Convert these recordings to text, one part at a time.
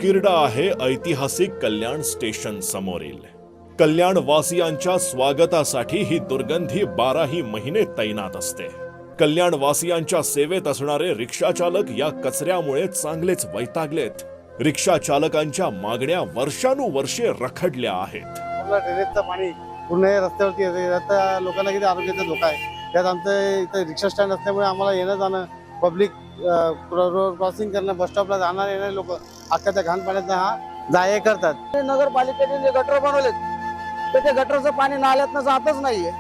उकिरडा आहे ऐतिहासिक कल्याण स्टेशन समोरील. कल्याण वासियांच्या स्वागतासाठी ही दुर्गंधी 12ही महिने तैनात असते. कल्याण वासियांच्या सेवेत असणारे रिक्षा चालक या कचऱ्यामुळे चांगलेच वैतागलेत. रिक्षा चालकांच्या मागण्या वर्षानुवर्षे रखडल्या आहेत. ड्रेनेजचं पाणी पूर्ण रस्त्यावरती येते. आता लोकांना किती आरोग्याचा धोका आहे. त्यात आमचं इथं रिक्षा स्टँड असल्यामुळे आम्हाला येणं जाणं, पब्लिक रोड क्रॉसिंग करणं, बस स्टॉपला जाणारे येणारे लोक अख्ख्या त्या घाण पाण्यात जाय करतात. नगरपालिकेने जे गटर बनवलेत तर ते गटरचं पाणी नाल्यातनं जातच नाहीये.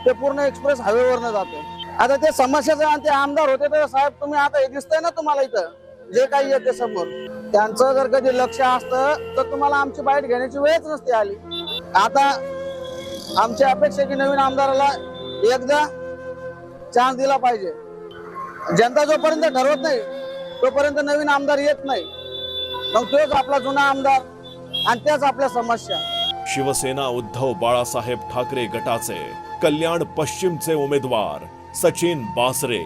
ते पूर्ण एक्सप्रेस हायवेवरनं जाते. आता ते समस्याचं आणि ते आमदार होते तर साहेब तुम्ही आता हे दिसतंय ना तुम्हाला इथं जे काही येते समोर, त्यांचं जर कधी लक्ष असतं तर तुम्हाला आमची बाईट घेण्याची वेळच नसते आली. आता आमची अपेक्षा की नवीन आमदाराला एकदा चान्स दिला पाहिजे. जनता जोपर्यंत ठरवत नाही तोपर्यंत नवीन आमदार येत नाही. मग तोच आपला जुना आमदार आणि त्याच आपल्या समस्या. शिवसेना उद्धव बाळासाहेब ठाकरे गटाचे कल्याण पश्चिमचे उमेदवार सचिन बासरे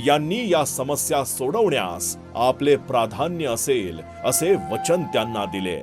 यांनी या समस्या सोडवण्यास आपले प्राधान्य असेल असे वचन त्यांना दिले.